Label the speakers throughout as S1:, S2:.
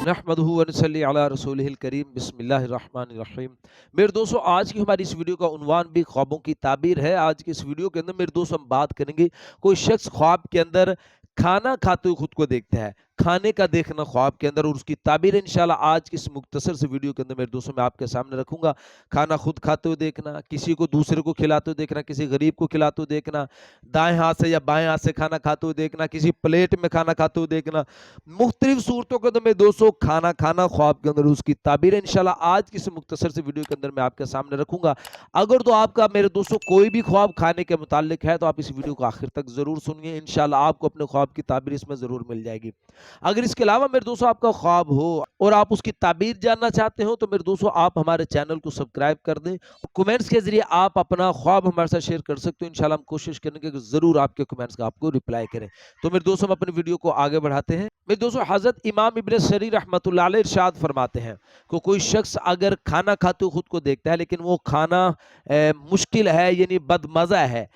S1: नहमदुहु व नसल्ली अला रसूलिहिल करीम बिस्मिल्लाहिर्रहमानिर्रहीम। मेरे दोस्तों, आज की हमारी इस वीडियो का उन्वान भी ख्वाबों की ताबीर है। आज की इस वीडियो के अंदर मेरे दोस्तों हम बात करेंगे, कोई शख्स ख्वाब के अंदर खाना खाते हुए खुद को देखता है, खाने का देखना ख्वाब के अंदर, और उसकी ताबीर इंशाल्लाह आज की इस मुख्तसर से वीडियो के अंदर मेरे दोस्तों मैं आपके सामने रखूंगा। खाना खुद खाते हुए देखना, किसी को दूसरे को खिलाते हुए देखना, किसी गरीब को खिलाते हुए देखना, दाएं हाथ से या बाएं हाथ से खाना खाते हुए देखना, किसी प्लेट में खाना खाते हुए देखना, मुख्तलिफ सूरतों के अंदर मेरे दोस्तों खाना खाना ख्वाब के अंदर, उसकी ताबीर इंशाल्लाह आज की इस मुख्तसर से वीडियो के अंदर मैं आपके सामने रखूंगा। अगर तो आपका मेरे दोस्तों कोई भी ख्वाब खाने के मुतालिक है तो आप इस वीडियो को आखिर तक जरूर सुनिए, इंशाल्लाह आपको अपने ख्वाब की ताबीर इसमें जरूर मिल जाएगी। अगर इसके अलावा मेरे दोस्तों आपका ख्वाब हो और आप उसकी ताबीर जानना चाहते हो तो मेरे दोस्तों आप हमारे चैनल को सब्सक्राइब कर दें, कमेंट्स के जरिए आप अपना ख्वाब हमारे साथ शेयर कर सकते हो। इंशाल्लाह हम कोशिश करेंगे कि जरूर आपके कमेंट्स का आपको रिप्लाई करें। तो मेरे दोस्तों हम अपनी वीडियो को आगे बढ़ाते हैं। मेरे दोस्तों हजरत इमाम इब्न सरी रहमतुल्लाह अलैह इरशाद फरमाते हैं कि कोई शख्स अगर खाना खाते हुए खुद को देखता है लेकिन वो खाना मुश्किल है, यानी बदमजा है,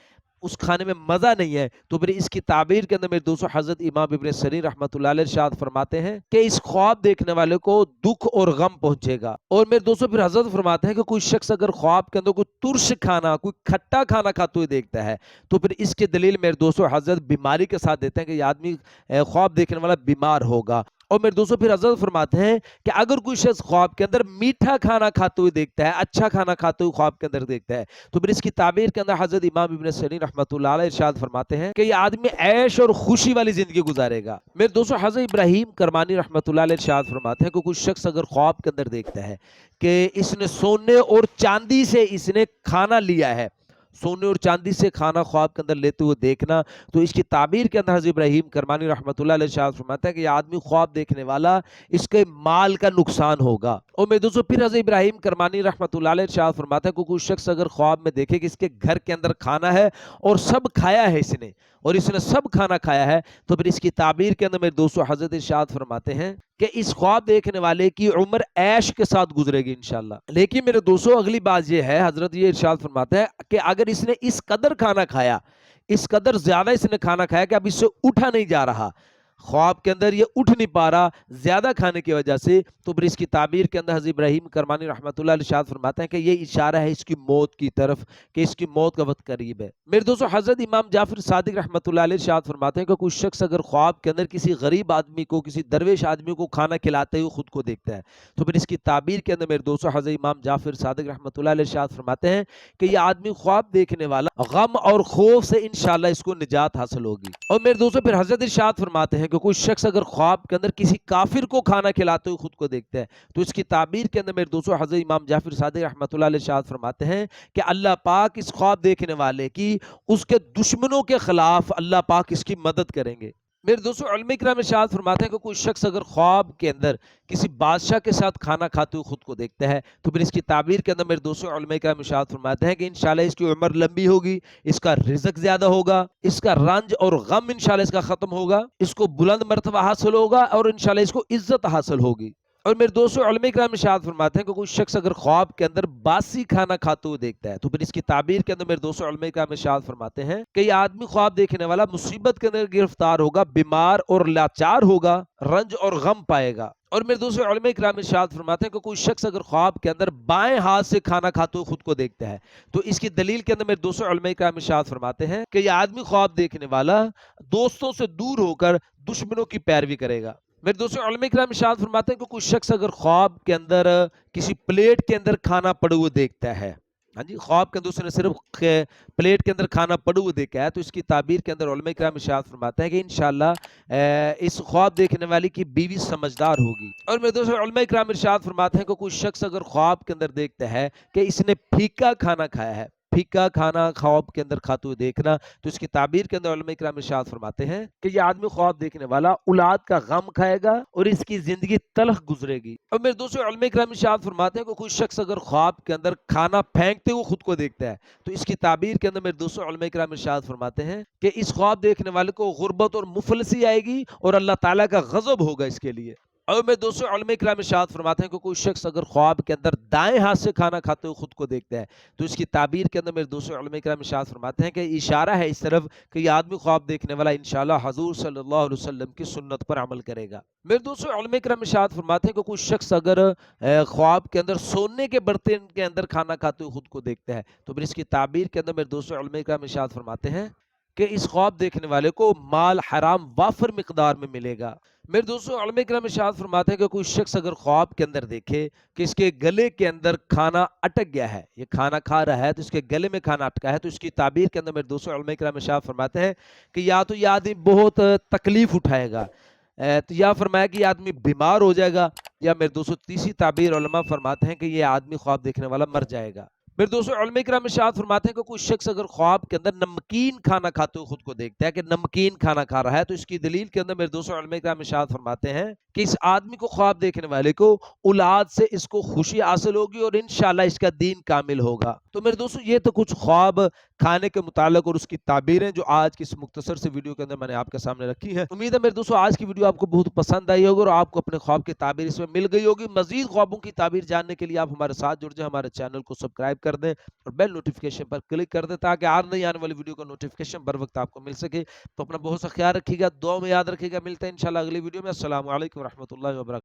S1: उस खाने में मजा नहीं है, तो फिर इसकी ताबीर के अंदर मेरे दोस्तों हजरत इमाम इब्न सरी रहमतुल्लाह अलैह इरशाद फरमाते हैं कि इस ख्वाब देखने वाले को दुख और गम पहुंचेगा। और मेरे दोस्तों फिर हजरत फरमाते हैं कि कोई शख्स अगर ख्वाब के अंदर कोई तुर्श खाना, कोई खट्टा खाना खाते हुए देखता है तो फिर इसके दलील मेरे दोस्तों हजरत बीमारी के साथ देते हैं कि यह आदमी ख्वाब देखने वाला बीमार होगा। और मेरे दोस्तों फिर हजरत फरमाते हैं कि अगर कोई शख्स ख्वाब के अंदर मीठा खाना खाते हुए देखता है, अच्छा खाना खाते हुए ख्वाब के अंदर देखता है, तो फिर इसकी ताबीर के अंदर हजरत इमाम इब्न सरी रहमतुल्लाह अलैह इरशाद फरमाते हैं कि यह आदमी ऐश और खुशी वाली जिंदगी गुजारेगा। मेरे दोस्तों हजरत इब्राहिम करमानी रहमतुल्लाह अलैह इरशाद फरमाते हैं कि कोई शख्स अगर ख्वाब के अंदर देखता है कि इसने सोने और चांदी से इसने खाना लिया है, सोने और चांदी से खाना ख्वाब के अंदर लेते हुए देखना, तो इसकी ताबीर के अंदर हज़रत इब्राहिम करमानी रहमतुल्लाह अलैह इरशाद फरमाता है कि यह आदमी ख्वाब देखने वाला, इसके माल का नुकसान होगा। और मेरे दोस्तों फिर हज़रत इब्राहिम करमानी रहमतुल्लाह अलैह इरशाद फरमाता है कि कोई शख्स अगर ख्वाब में देखे कि इसके घर के अंदर खाना है और सब खाया है इसने, और इसने सब खाना खाया है, तो फिर इसकी ताबीर के अंदर मेरे दोस्तों हजरत इरशाद फरमाते हैं कि इस ख्वाब देखने वाले की उम्र ऐश के साथ गुजरेगी इंशाल्लाह। लेकिन मेरे दोस्तों अगली बात ये है, हजरत ये इरशाद फरमाते हैं कि अगर इसने इस कदर खाना खाया, इस कदर ज्यादा इसने खाना खाया कि अब इससे उठा नहीं जा रहा, ख्वाब के अंदर ये उठ नहीं पा रहा ज्यादा खाने की वजह से, तो फिर इसकी ताबीर के अंदर हज़रत इब्राहिम करमानी रहमतुल्लाह अलैह इरशाद फरमाते हैं कि ये इशारा है इसकी मौत की तरफ, कि इसकी मौत का वक्त करीब है। मेरे दोस्तों हजरत इमाम जाफर सादिक रहमतुल्लाह अलैह इरशाद फरमाते हैं कि कोई शख्स अगर ख्वाब के अंदर किसी गरीब आदमी को, किसी दरवेश आदमी को खाना खिलाते हुए खुद को देखता है, तो फिर इसकी ताबीर के अंदर मेरे दोस्तों हजरत इमाम जाफर सादिक रहमतुल्लाह अलैह इरशाद फरमाते हैं कि यह आदमी ख्वाब देखने वाला गम और खौफ से इंशाल्लाह इसको निजात हासिल होगी। और मेरे दोस्तों फिर हजरत इरशाद फरमाते हैं कि कोई शख्स अगर ख्वाब के अंदर किसी काफिर को खाना खिलाते हुए खुद को देखता है, तो इसकी ताबीर के अंदर मेरे दोस्तों हजरत इमाम जाफर सादिक रहमतुल्लाह अलैह इरशाद फरमाते हैं कि अल्लाह पाक इस ख्वाब देखने वाले की उसके दुश्मनों के खिलाफ अल्लाह पाक इसकी मदद करेंगे। मेरे दोस्तों उलमा इकराम इरशाद फरमाते हैं कि कोई शख्स अगर ख्वाब के अंदर किसी बादशाह के साथ खाना खाते हुए खुद को देखता है, तो फिर इसकी ताबीर के अंदर मेरे दोस्तों उलमा इकराम इरशाद फरमाते हैं कि इंशाल्लाह इसकी उम्र लंबी होगी, इसका रिज़्क ज्यादा होगा, इसका रंज और गम इंशाल्लाह इसका खत्म होगा, इसको बुलंद मर्तबा हासिल होगा और इंशाल्लाह इसको इज्जत हासिल होगी। और मेरे दोस्तों उलमा इकराम इरशाद फरमाते हैं कि कोई शख्स अगर ख्वाब के अंदर बासी खाना खाते हुए देखता है, तो फिर इसकी ताबीर के अंदर मेरे दोस्तों उलमा इकराम इरशाद फरमाते हैं कि यह आदमी ख्वाब देखने वाला मुसीबत के अंदर गिरफ्तार होगा, बीमार और लाचार होगा, रंज और गम पाएगा। और मेरे दोस्तों उलमा इकराम इरशाद फरमाते हैं कि कोई शख्स अगर ख्वाब के अंदर बाएं हाथ से खाना खाते हुए खुद को देखता है, तो इसकी दलील के अंदर मेरे दोस्तों उलमा इकराम इरशाद फरमाते हैं कि यह आदमी ख्वाब देखने वाला दोस्तों से दूर होकर दुश्मनों की पैरवी करेगा। मेरे दोस्तों उलमा इकराम इरशाद फरमाते हैं कि कोई शख्स अगर ख्वाब के अंदर किसी प्लेट के अंदर खाना पड़े हुए देखता है, हाँ जी, ख्वाब के अंदर उसने सिर्फ प्लेट के अंदर खाना पड़े हुए देखा है, तो इसकी ताबीर के अंदर उलमा इकराम इरशाद फरमाते हैं कि इंशाल्लाह इस ख्वाब देखने वाली की बीवी समझदार होगी। और मेरे दोस्तों उलमा इकराम इरशाद फरमाते हैं कि कोई शख्स अगर ख्वाब के अंदर देखता है कि इसने फीका खाना खाया है, फीका खाना ख्वाब के अंदर खाते हुए देखना, तो इसकी ताबीर के अंदर उलमा इकराम इरशाद फरमाते हैं कि यह आदमी ख्वाब देखने वाला औलाद का गम खाएगा और इसकी जिंदगी तलख गुजरेगी। और मेरे दोस्तों उलमा इकराम इरशाद फरमाते हैं कि कोई शख्स अगर ख्वाब के अंदर खाना फेंकते हुए खुद को देखता है, तो इसकी ताबीर के अंदर मेरे दोस्तों उलमा इकराम इरशाद फरमाते हैं कि इस ख्वाब देखने वाले को गुर्बत और मुफलसी आएगी और अल्लाह ताला का गजब होगा इसके लिए। और मेरे दोस्तों उलमा इकराम इरशाद फरमाते हैं कि कोई शख्स अगर ख्वाब के अंदर दाएं हाथ से खाना खाते हुए खुद को देखता है तो इसकी ताबीर के अंदर मेरे दोस्तों उलमा इकराम इरशाद फरमाते हैं कि इशारा है इस तरफ कि ये आदमी ख्वाब देखने वाला इंशाल्लाह हजूर सल्लल्लाहु अलैहि वसल्लम की सुन्नत पर अमल करेगा। मेरे दोस्तों उलमा इकराम इरशाद फरमाते हैं कि कोई शख्स अगर ख्वाब के अंदर सोने के बर्तन के अंदर खाना खाते हुए खुद को देखता है तो फिर इसकी ताबीर के अंदर मेरे दोस्तों उलमा इकराम इरशाद फरमाते हैं कि इस ख्वाब देखने वाले को माल हराम वाफिर मिकदार में मिलेगा। मेरे दोस्तों उलमा इकराम इरशाद फरमाते हैं कि कोई शख्स अगर ख्वाब के अंदर देखे कि इसके गले के अंदर खाना अटक गया है, ये खाना खा रहा है तो इसके गले में खाना अटका है, तो इसकी ताबीर के अंदर मेरे दोस्तों उलमा इकराम इरशाद फरमाते हैं कि या तो ये आदमी बहुत तकलीफ उठाएगा, तो या फरमाया कि ये आदमी बीमार हो जाएगा, या मेरे दोस्तों तीसरी ताबीर उलमा फरमाते हैं कि ये आदमी ख्वाब देखने वाला मर जाएगा। मेरे दोस्तों उलमा इकराम इरशाद फरमाते हैं कि कोई शख्स अगर ख्वाब के अंदर नमकीन खाना खाते हुए खुद को देखता है कि नमकीन खाना खा रहा है तो इसकी दलील के अंदर मेरे दोस्तों उलमा इकराम इरशाद फरमाते हैं कि इस आदमी को ख्वाब देखने वाले को औलाद से इसको खुशी हासिल होगी और इंशाल्लाह इसका दीन कामिल होगा। तो मेरे दोस्तों ये तो कुछ ख्वाब खाने के मुतालिक और उसकी ताबीरें जो आज की इस मुख्तसर से वीडियो के अंदर मैंने आपके सामने रखी है। उम्मीद है मेरे दोस्तों आज की वीडियो आपको बहुत पसंद आई होगी और आपको अपने ख्वाब की ताबीर इसमें मिल गई होगी। मजीद ख्वाबों की ताबीर जानने के लिए आप हमारे साथ जुड़ जाए, हमारे चैनल को सब्सक्राइब कर दें और बेल नोटिफिकेशन पर क्लिक कर दें ताकि नई आने वाली वीडियो का नोटिफिकेशन बर वक्त आपको मिल सके। तो अपना बहुत सा ख्याल रखिएगा, दुआ में याद रखिएगा। मिलते हैं इंशाल्लाह अगली वीडियो में। अस्सलाम वालेकुम रहमतुल्लाहि व बरकातहू।